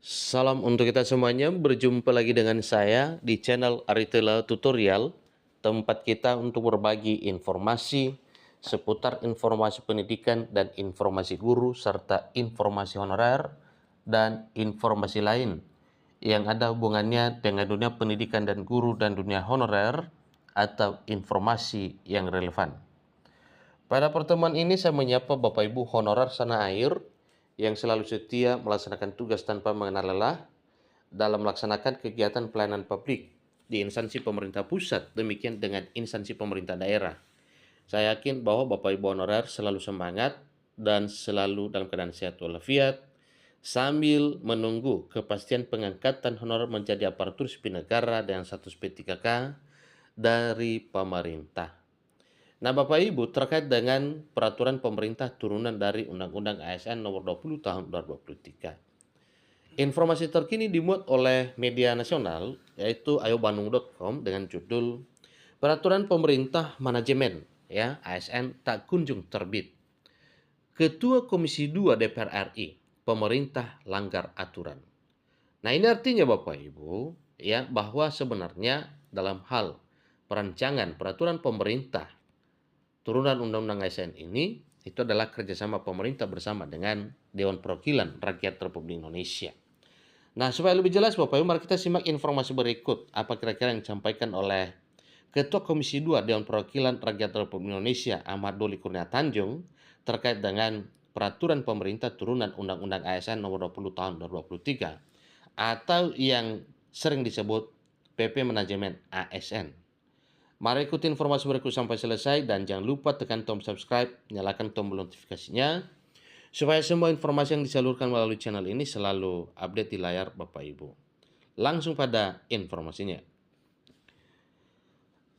Salam untuk kita semuanya, berjumpa lagi dengan saya di channel Aritela Tutorial, tempat kita untuk berbagi informasi seputar informasi pendidikan dan informasi guru, serta informasi honorer dan informasi lain yang ada hubungannya dengan dunia pendidikan dan guru dan dunia honorer atau informasi yang relevan. Pada pertemuan ini saya menyapa Bapak Ibu honorer sana air yang selalu setia melaksanakan tugas tanpa mengenal lelah dalam melaksanakan kegiatan pelayanan publik di instansi pemerintah pusat, demikian dengan instansi pemerintah daerah. Saya yakin bahwa Bapak Ibu honorer selalu semangat dan selalu dalam keadaan sehat walafiat sambil menunggu kepastian pengangkatan honorer menjadi aparatur sipil negara dengan status P3K dari pemerintah. Nah, Bapak Ibu, terkait dengan peraturan pemerintah turunan dari Undang-Undang ASN Nomor 20 Tahun 2023. Informasi terkini dimuat oleh media nasional, yaitu ayobandung.com dengan judul Peraturan Pemerintah Manajemen ASN tak kunjung terbit. Ketua Komisi 2 DPR RI, pemerintah langgar aturan. Nah, ini artinya Bapak Ibu, bahwa sebenarnya dalam hal perancangan peraturan pemerintah turunan Undang-Undang ASN ini itu adalah kerjasama pemerintah bersama dengan Dewan Perwakilan Rakyat Republik Indonesia. Nah, supaya lebih jelas Bapak Ibu, mari kita simak informasi berikut. Apa kira-kira yang disampaikan oleh Ketua Komisi 2 Dewan Perwakilan Rakyat Republik Indonesia Ahmad Doli Kurnia Tanjung terkait dengan peraturan pemerintah turunan Undang-Undang ASN Nomor 20 Tahun 2023 atau yang sering disebut PP Manajemen ASN. Mari ikuti informasi berikut sampai selesai dan jangan lupa tekan tombol subscribe, nyalakan tombol notifikasinya supaya semua informasi yang disalurkan melalui channel ini selalu update di layar Bapak Ibu. Langsung pada informasinya.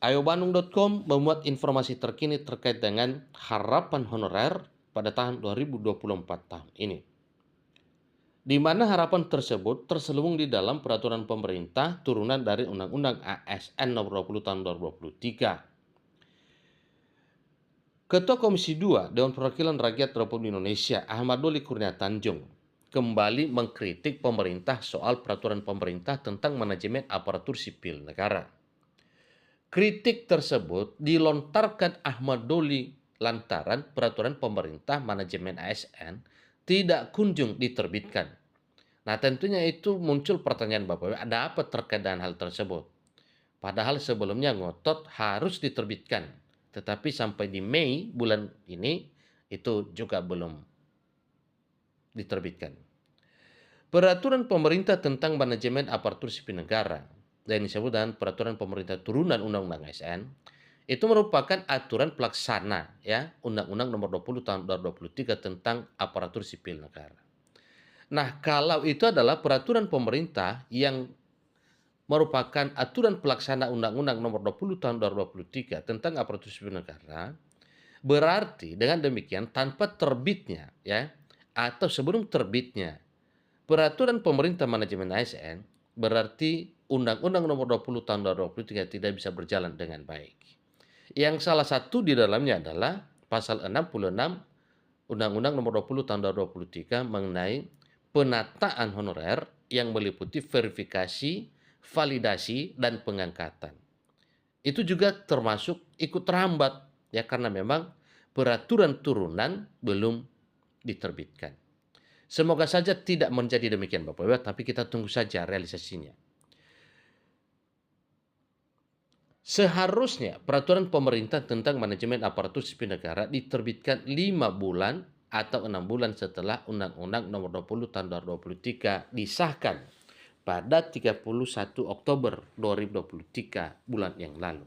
ayobandung.com memuat informasi terkini terkait dengan harapan honorer pada tahun 2024 tahun ini. Di mana harapan tersebut terselubung di dalam peraturan pemerintah turunan dari Undang-Undang ASN Nomor 20 Tahun 2023. Ketua Komisi 2 Dewan Perwakilan Rakyat Republik Indonesia Ahmad Doli Kurnia Tanjung kembali mengkritik pemerintah soal peraturan pemerintah tentang manajemen aparatur sipil negara. Kritik tersebut dilontarkan Ahmad Doli lantaran peraturan pemerintah manajemen ASN tidak kunjung diterbitkan. Nah, tentunya itu muncul pertanyaan Bapak Ibu, ada apa terkait dengan hal tersebut? Padahal sebelumnya ngotot harus diterbitkan. Tetapi sampai di Mei bulan ini itu juga belum diterbitkan. Peraturan pemerintah tentang manajemen aparatur sipil negara yang disebut dengan peraturan pemerintah turunan Undang-Undang ASN itu merupakan aturan pelaksana Undang-Undang Nomor 20 Tahun 2023 tentang aparatur sipil negara. Nah, kalau itu adalah peraturan pemerintah yang merupakan aturan pelaksana Undang-Undang Nomor 20 Tahun 2023 tentang aparatur sipil negara, berarti dengan demikian tanpa terbitnya atau sebelum terbitnya peraturan pemerintah manajemen ASN, berarti Undang-Undang Nomor 20 Tahun 2023 tidak bisa berjalan dengan baik. Yang salah satu di dalamnya adalah pasal 66 Undang-Undang Nomor 20 Tahun 2023 mengenai penataan honorer yang meliputi verifikasi, validasi, dan pengangkatan. Itu juga termasuk ikut terhambat karena memang peraturan turunan belum diterbitkan. Semoga saja tidak menjadi demikian Bapak Ibu, tapi kita tunggu saja realisasinya. Seharusnya peraturan pemerintah tentang manajemen aparatur sipil negara diterbitkan 5 bulan atau 6 bulan setelah Undang-Undang Nomor 20 Tahun 2023 disahkan pada 31 Oktober 2023 bulan yang lalu.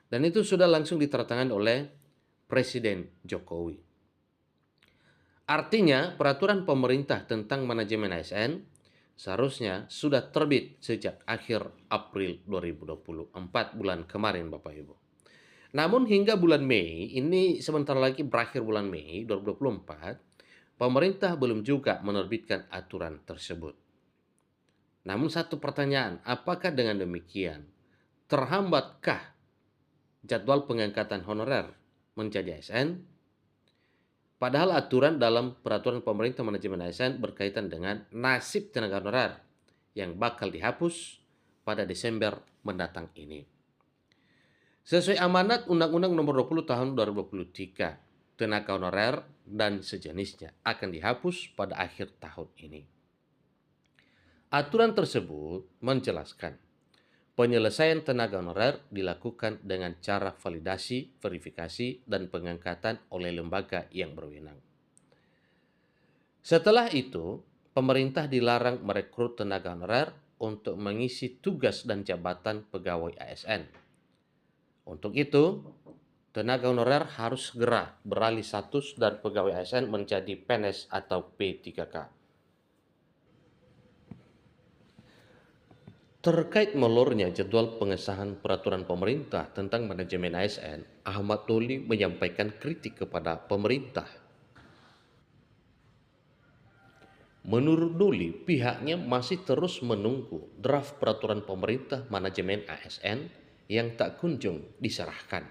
Dan itu sudah langsung diteratakan oleh Presiden Jokowi. Artinya peraturan pemerintah tentang manajemen ASN seharusnya sudah terbit sejak akhir April 2024 bulan kemarin Bapak Ibu. Namun hingga bulan Mei, ini sebentar lagi berakhir bulan Mei 2024, pemerintah belum juga menerbitkan aturan tersebut. Namun satu pertanyaan, apakah dengan demikian terhambatkah jadwal pengangkatan honorer menjadi ASN? Padahal aturan dalam peraturan pemerintah manajemen ASN berkaitan dengan nasib tenaga honorer yang bakal dihapus pada Desember mendatang ini. Sesuai amanat Undang-Undang Nomor 20 Tahun 2023, tenaga honorer dan sejenisnya akan dihapus pada akhir tahun ini. Aturan tersebut menjelaskan penyelesaian tenaga honorer dilakukan dengan cara validasi, verifikasi, dan pengangkatan oleh lembaga yang berwenang. Setelah itu, pemerintah dilarang merekrut tenaga honorer untuk mengisi tugas dan jabatan pegawai ASN. Untuk itu, tenaga honorer harus segera beralih status dari pegawai ASN menjadi PNS atau P3K. Terkait molornya jadwal pengesahan peraturan pemerintah tentang manajemen ASN, Ahmad Doli menyampaikan kritik kepada pemerintah. Menurut Doli, pihaknya masih terus menunggu draft peraturan pemerintah manajemen ASN yang tak kunjung diserahkan.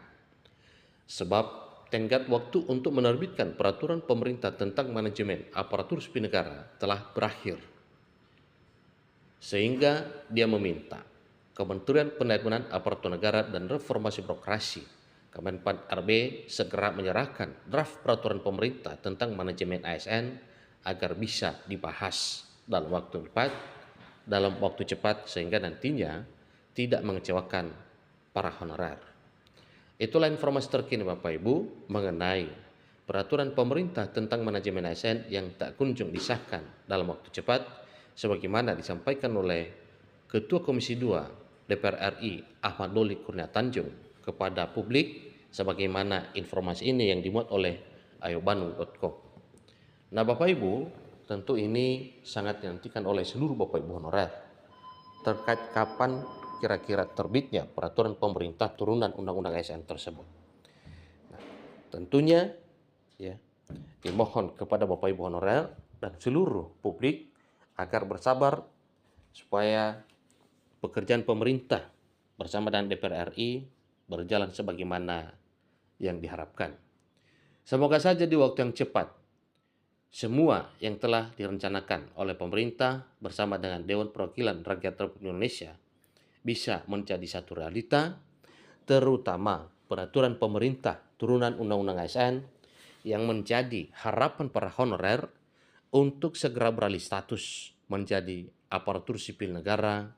Sebab tenggat waktu untuk menerbitkan peraturan pemerintah tentang manajemen aparatur sipil negara telah berakhir. Sehingga dia meminta Kementerian Pendayagunaan Aparatur Negara dan Reformasi Birokrasi Kemenpan RB segera menyerahkan draft peraturan pemerintah tentang manajemen ASN agar bisa dibahas dalam waktu cepat sehingga nantinya tidak mengecewakan para honorer. Itulah informasi terkini Bapak Ibu mengenai peraturan pemerintah tentang manajemen ASN yang tak kunjung disahkan dalam waktu cepat sebagaimana disampaikan oleh Ketua Komisi 2 DPR RI Ahmad Doli Kurnia Tanjung kepada publik sebagaimana informasi ini yang dimuat oleh ayobandung.com. Nah Bapak Ibu, tentu ini sangat dinantikan oleh seluruh Bapak Ibu honorer terkait kapan kira-kira terbitnya peraturan pemerintah turunan Undang-Undang ASN tersebut. Nah, tentunya ya dimohon kepada Bapak Ibu honorer dan seluruh publik agar bersabar supaya pekerjaan pemerintah bersama dengan DPR RI berjalan sebagaimana yang diharapkan. Semoga saja di waktu yang cepat semua yang telah direncanakan oleh pemerintah bersama dengan Dewan Perwakilan Rakyat Republik Indonesia bisa menjadi satu realita, terutama peraturan pemerintah turunan Undang-Undang ASN yang menjadi harapan para honorer untuk segera beralih status menjadi aparatur sipil negara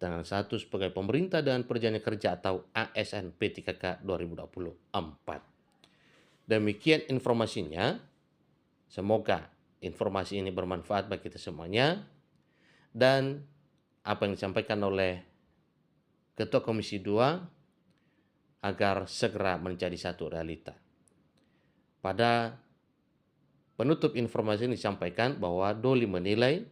dengan status pegawai pemerintah dan perjanjian kerja atau ASN P3K 2024. Demikian informasinya. Semoga informasi ini bermanfaat bagi kita semuanya dan apa yang disampaikan oleh Ketua Komisi 2 agar segera menjadi satu realita. Pada penutup informasi ini disampaikan bahwa Doli menilai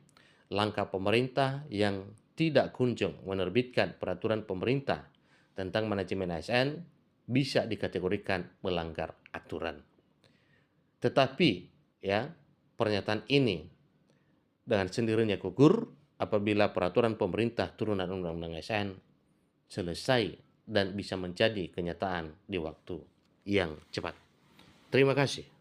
langkah pemerintah yang tidak kunjung menerbitkan peraturan pemerintah tentang manajemen ASN bisa dikategorikan melanggar aturan. Tetapi ya, pernyataan ini dengan sendirinya gugur apabila peraturan pemerintah turunan Undang-Undang ASN selesai dan bisa menjadi kenyataan di waktu yang cepat. Terima kasih.